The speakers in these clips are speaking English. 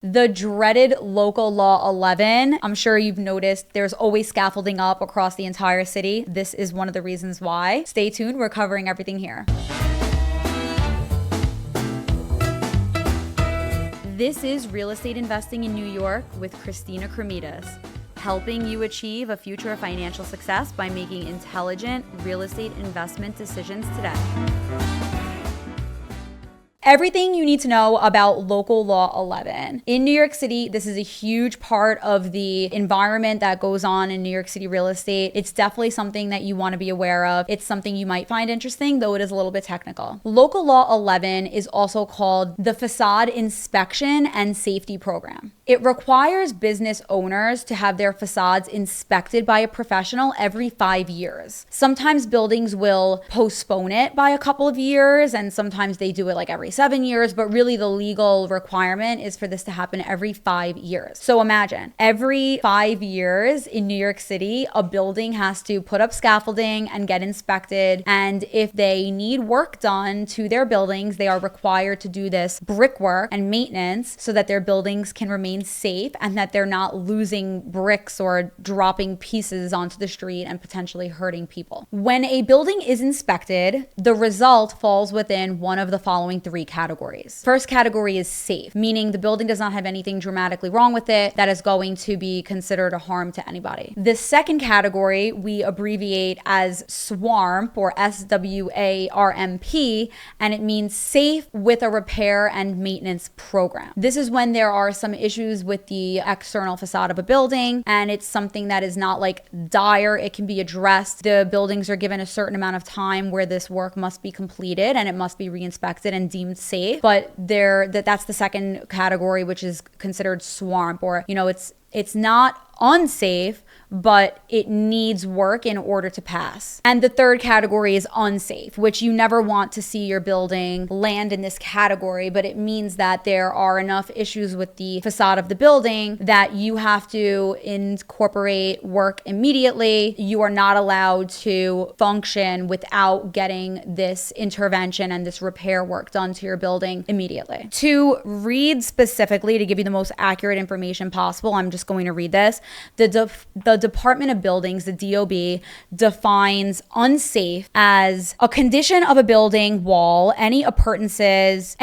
The dreaded local law 11. I'm sure you've noticed there's always scaffolding up across the entire city. This is one of the reasons why. Stay tuned, we're covering everything here. This is Real Estate Investing in New York with Christina Kremidas, helping you achieve a future of financial success by making intelligent real estate investment decisions today. Everything you need to know about local law 11. In New York City, this is a huge part of the environment that goes on in New York City real estate. It's definitely something that you want to be aware of. It's something you might find interesting, though it is a little bit technical. Local law 11 is also called the Facade Inspection and Safety Program. It requires business owners to have their facades inspected by a professional every 5 years. Sometimes buildings will postpone it by a couple of years, and sometimes they do it like every 7 years, but really the legal requirement is for this to happen every 5 years. So imagine every 5 years in New York City, a building has to put up scaffolding and get inspected. And if they need work done to their buildings, they are required to do this brickwork and maintenance so that their buildings can remain safe and that they're not losing bricks or dropping pieces onto the street and potentially hurting people. When a building is inspected, the result falls within one of the following three categories. First category is safe, meaning the building does not have anything dramatically wrong with it that is going to be considered a harm to anybody. The second category we abbreviate as SWARMP, or SWARMP, and it means safe with a repair and maintenance program. This is when there are some issues with the external facade of a building and it's something that is not like dire, it can be addressed. The buildings are given a certain amount of time where this work must be completed and it must be re-inspected and deemed safe, but that's the second category, which is considered SWARMP, or it's not unsafe, but it needs work in order to pass. And the third category is unsafe, which you never want to see your building land in this category, but it means that there are enough issues with the facade of the building that you have to incorporate work immediately. You are not allowed to function without getting this intervention and this repair work done to your building immediately. To read specifically, to give you the most accurate information possible, I'm just going to read this. The Department of Buildings, the DOB, defines unsafe as a condition of a building wall, any appurtenances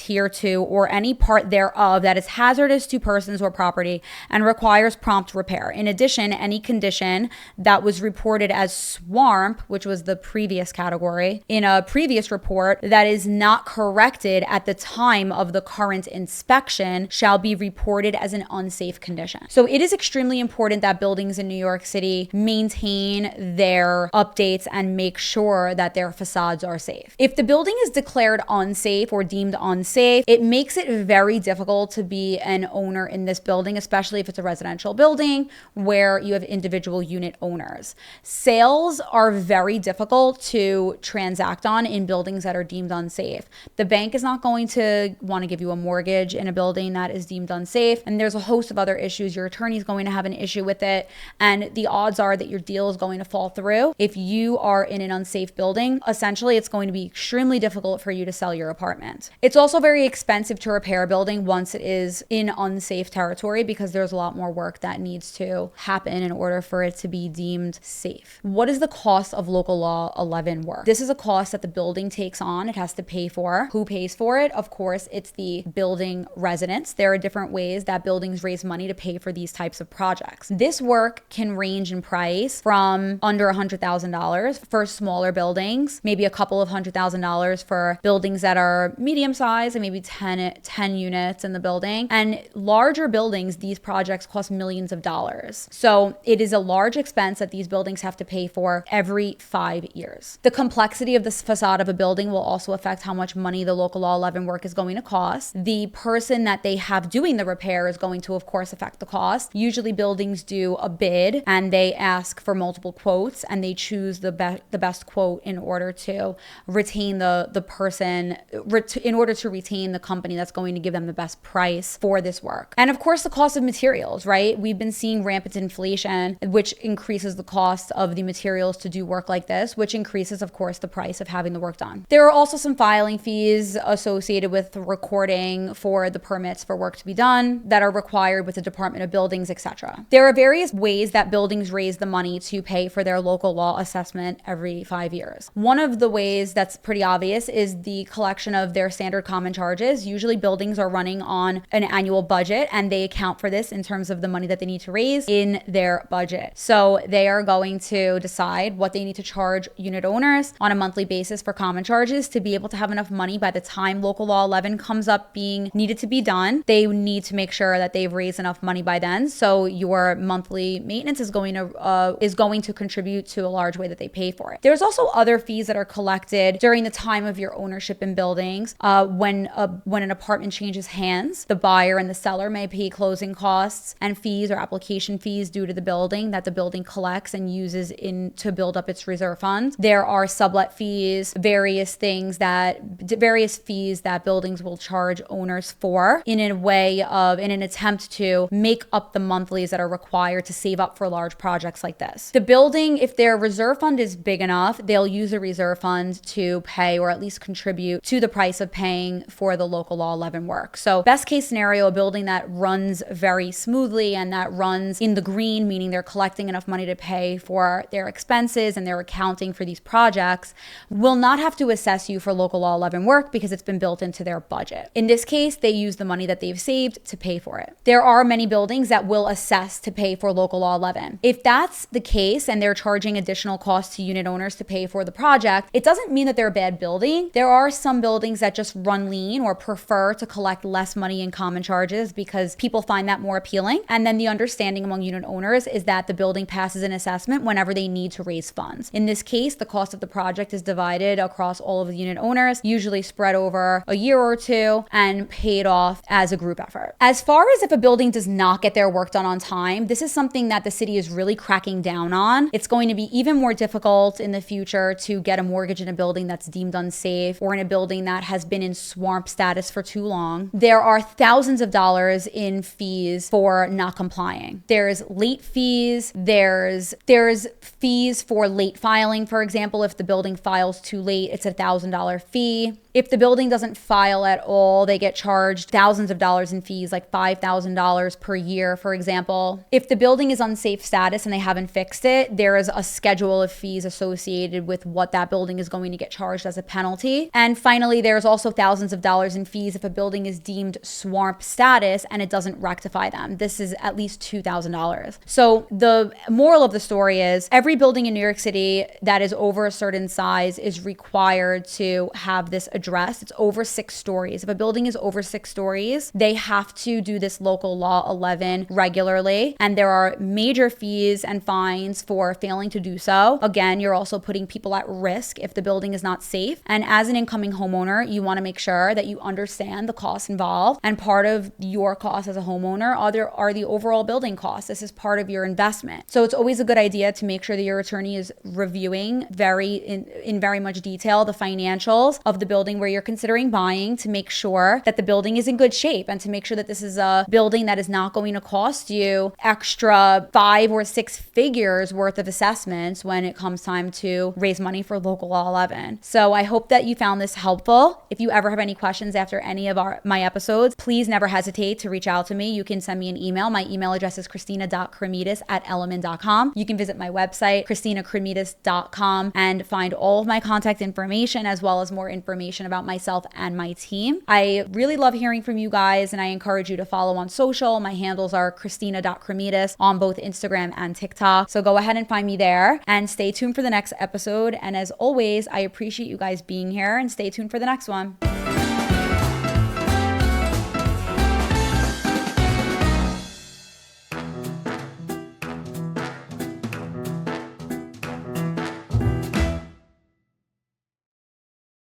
hereto, or any part thereof that is hazardous to persons or property and requires prompt repair. In addition, any condition that was reported as SWARMP, which was the previous category, in a previous report that is not corrected at the time of the current inspection shall be reported as an unsafe condition. So it is extremely important that buildings in New York City maintain their updates and make sure that their facades are safe. If the building is declared unsafe or deemed unsafe, it makes it very difficult to be an owner in this building, especially if it's a residential building where you have individual unit owners. Sales are very difficult to transact on in buildings that are deemed unsafe. The bank is not going to want to give you a mortgage in a building that is deemed unsafe, and there's a host of other issues. Your attorney is going to have an issue with it, and the odds are that your deal is going to fall through. If you are in an unsafe building, essentially it's going to be extremely difficult for you to sell your apartment. It's also very expensive to repair a building once it is in unsafe territory because there's a lot more work that needs to happen in order for it to be deemed safe. What is the cost of local law 11 work? This is a cost that the building takes on. It has to pay for. Who pays for it? Of course, it's the building residents. There are different ways that buildings raise money to pay for these types of projects. This work can range in price from under $100,000 for smaller buildings, maybe a couple of $100,000 for buildings that are medium size and maybe 10 units in the building. And larger buildings, these projects cost millions of dollars. So it is a large expense that these buildings have to pay for every 5 years. The complexity of this facade of a building will also affect how much money the local law 11 work is going to cost. The person that they have doing the repair is going to of course affect the cost. Usually buildings do a bid and they ask for multiple quotes and they choose the best quote in order to retain the person, in order to retain the company that's going to give them the best price for this work. And of course, the cost of materials, right? We've been seeing rampant inflation, which increases the cost of the materials to do work like this, which increases, of course, the price of having the work done. There are also some filing fees associated with recording for the permits for work to be done that are required with the Department of Buildings, etc. There are various ways that buildings raise the money to pay for their local law assessment every 5 years. One of the ways that's pretty obvious is the collection of their standard common charges. Usually buildings are running on an annual budget and they account for this in terms of the money that they need to raise in their budget. So they are going to decide what they need to charge unit owners on a monthly basis for common charges to be able to have enough money by the time local law 11 comes up being needed to be done. They need to make sure that they've raised enough money by then. So your monthly maintenance is going to contribute to a large way that they pay for it. There's also other fees that are collected during the time of your ownership in buildings. When an apartment changes hands, the buyer and the seller may pay closing costs and fees or application fees due to the building that the building collects and uses to build up its reserve funds. There are sublet fees, various fees that buildings will charge owners for in an attempt to make up the monthlies that are required to save up for large projects like this. The building, if their reserve fund is big enough, they'll use a reserve fund to pay or at least contribute to the price of paying for the local law 11 work. So best case scenario, a building that runs very smoothly and that runs in the green, meaning they're collecting enough money to pay for their expenses and they're accounting for these projects, will not have to assess you for local law 11 work because it's been built into their budget. In this case, they use the money that they've saved to pay for it. There are many buildings that will assess to pay for local law 11. If that's the case and they're charging additional costs to unit owners to pay for the project, it doesn't mean that they're a bad building. There are some buildings that just run lean or prefer to collect less money in common charges because people find that more appealing. And then the understanding among unit owners is that the building passes an assessment whenever they need to raise funds. In this case, the cost of the project is divided across all of the unit owners, usually spread over a year or two and paid off as a group effort. As far as if a building does not get their work done on time, this is something that the city is really cracking down on. It's going to be even more difficult in the future to get a mortgage in a building that's deemed unsafe or in a building that has been in swamp status for too long. There are thousands of dollars in fees for not complying. There's late fees. There's fees for late filing. For example, if the building files too late, it's $1,000 fee. If the building doesn't file at all, they get charged thousands of dollars in fees, like $5,000 per year, for example. If the building is unsafe status and they haven't fixed it, there is a schedule of fees associated with what that building is going to get charged as a penalty. And finally, there's also thousands of dollars in fees if a building is deemed swamp status and it doesn't rectify them. This is at least $2,000. So the moral of the story is every building in New York City that is over a certain size is required to have this addressed. It's over 6 stories. If a building is over 6 stories, they have to do this local law 11 regularly. And there are major fees and fines for failing to do so. Again, you're also putting people at risk if the building is not safe. And as an incoming homeowner, you want to make sure that you understand the costs involved. And part of your costs as a homeowner are the overall building costs. This is part of your investment. So it's always a good idea to make sure that your attorney is reviewing in very much detail the financials of the building where you're considering buying to make sure that the building is in good shape and to make sure that this is a building that is not going to cost you extra 5 or 6 figures worth of assessments when it comes time to raise money for local law 11. So I hope that you found this helpful. If you ever have any questions after any of my episodes, please never hesitate to reach out to me. You can send me an email. My email address is christina.kremidas@element.com. You can visit my website, christinakremidas.com, and find all of my contact information as well as more information about myself and my team. I really love hearing from you guys, and I encourage you to follow on social. My handles are christina.kremidas on both Instagram and TikTok. So go ahead and find me there and stay tuned for the next episode. And as always, I appreciate you guys being here and stay tuned for the next one.